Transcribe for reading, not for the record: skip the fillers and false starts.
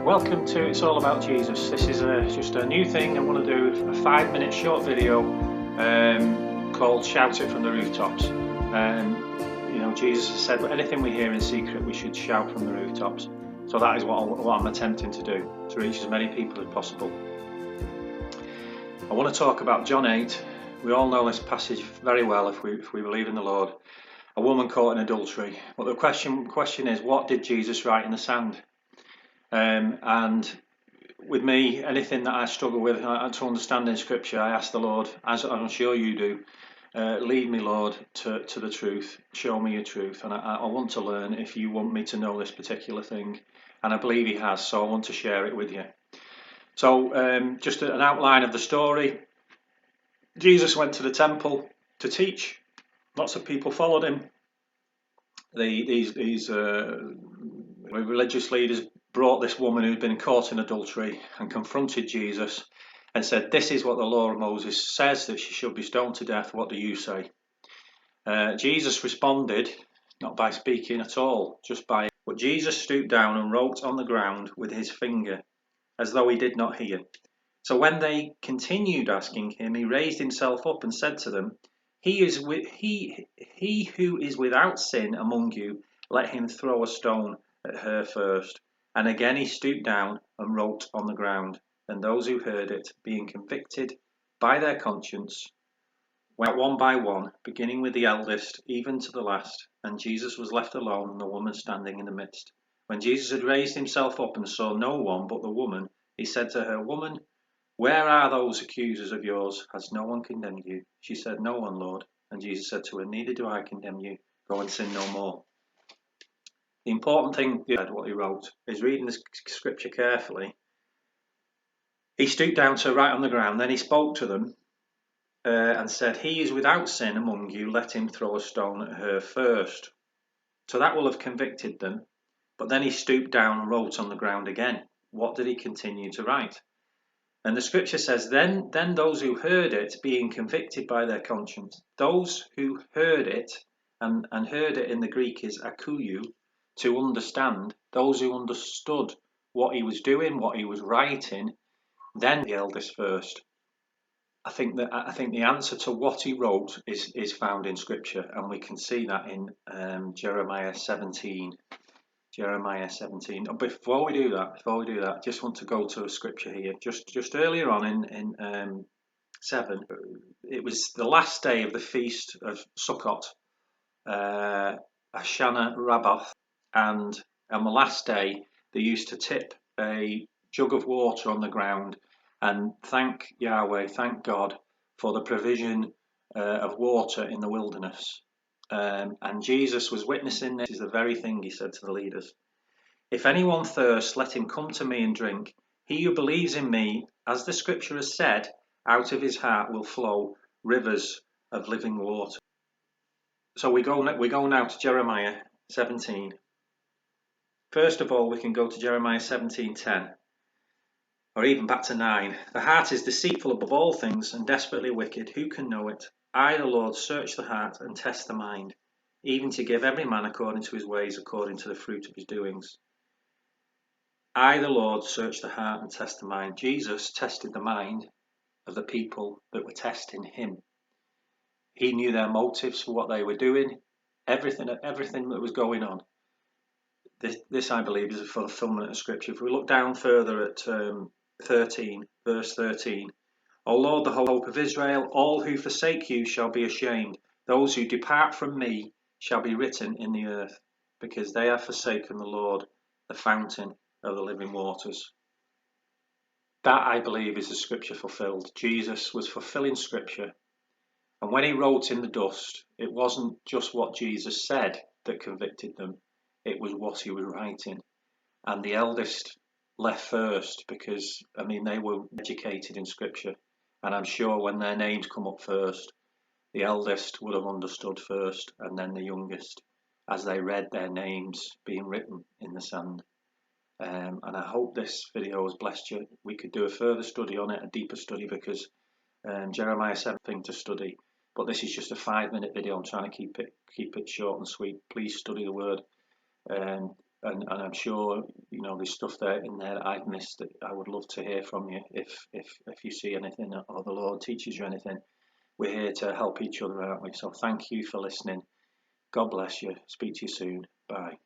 welcome to It's All About Jesus. This is just a new thing. I want to do a 5-minute short video called Shout It from the Rooftops. Jesus has said anything we hear in secret we should shout from the rooftops. So that is what I'm attempting to do, to reach as many people as possible. I want to talk about John 8. We all know this passage very well if we believe in the Lord. A woman caught in adultery. But the question is, what did Jesus write in the sand? And with me, anything that I struggle with to understand in Scripture, I ask the Lord, as I'm sure you do, lead me, Lord, to the truth. Show me your truth. And I want to learn if you want me to know this particular thing. And I believe he has, so I want to share it with you. So just an outline of the story. Jesus went to the temple to teach. Lots of people followed him. These religious leaders brought this woman who'd been caught in adultery and confronted Jesus and said, "This is what the law of Moses says, that she should be stoned to death. What do you say?" Jesus responded, not by speaking at all, but Jesus stooped down and wrote on the ground with his finger, as though he did not hear. So when they continued asking him, he raised himself up and said to them, He who is without sin among you, let him throw a stone at her first. And again he stooped down and wrote on the ground. And those who heard it, being convicted by their conscience, went one by one, beginning with the eldest, even to the last. And Jesus was left alone, and the woman standing in the midst. When Jesus had raised himself up and saw no one but the woman, he said to her, "Woman, where are those accusers of yours? Has no one condemned you?" She said, "No one, Lord." And Jesus said to her, "Neither do I condemn you. Go and sin no more." The important thing, what he wrote, is reading the scripture carefully. He stooped down to write on the ground. Then he spoke to them and said, "He is without sin among you. Let him throw a stone at her first." So that will have convicted them. But then he stooped down and wrote on the ground again. What did he continue to write? And the scripture says, then those who heard it, being convicted by their conscience, those who heard it, and heard it in the Greek is akuyu, to understand, those who understood what he was doing, what he was writing, then the eldest first. I think the answer to what he wrote is found in scripture, and we can see that in Jeremiah 17. Jeremiah 17. Before we do that, I just want to go to a scripture here. Just earlier on in 7, it was the last day of the feast of Sukkot, Ashana Rabbath, and on the last day they used to tip a jug of water on the ground and thank Yahweh, thank God for the provision of water in the wilderness. And Jesus was witnessing this. Is the very thing he said to the leaders. "If anyone thirsts, let him come to me and drink. He who believes in me, as the scripture has said, out of his heart will flow rivers of living water." So we go now to Jeremiah 17. First of all, we can go to Jeremiah 17:10, or even back to 9. "The heart is deceitful above all things and desperately wicked. Who can know it? I, the Lord, search the heart and test the mind, even to give every man according to his ways, according to the fruit of his doings." I, the Lord, search the heart and test the mind. Jesus tested the mind of the people that were testing him. He knew their motives for what they were doing, everything that was going on. This, I believe, is a fulfillment of Scripture. If we look down further at 13, verse 13, "O Lord, the hope of Israel, all who forsake you shall be ashamed. Those who depart from me shall be written in the earth, because they have forsaken the Lord, the fountain of the living waters." That, I believe, is the scripture fulfilled. Jesus was fulfilling scripture. And when he wrote in the dust, it wasn't just what Jesus said that convicted them. It was what he was writing. And the eldest left first because, they were educated in scripture. And I'm sure when their names come up first, the eldest would have understood first, and then the youngest, as they read their names being written in the sand. And I hope this video has blessed you. We could do a further study on it, a deeper study, because Jeremiah 7 thing to study. But this is just a 5-minute video. I'm trying to keep it short and sweet. Please study the word. and I'm sure there's stuff there in there that I've missed that I would love to hear from you. If you see anything or the Lord teaches you anything, we're here to help each other, aren't we? So thank you for listening. God bless you. Speak to you soon. Bye.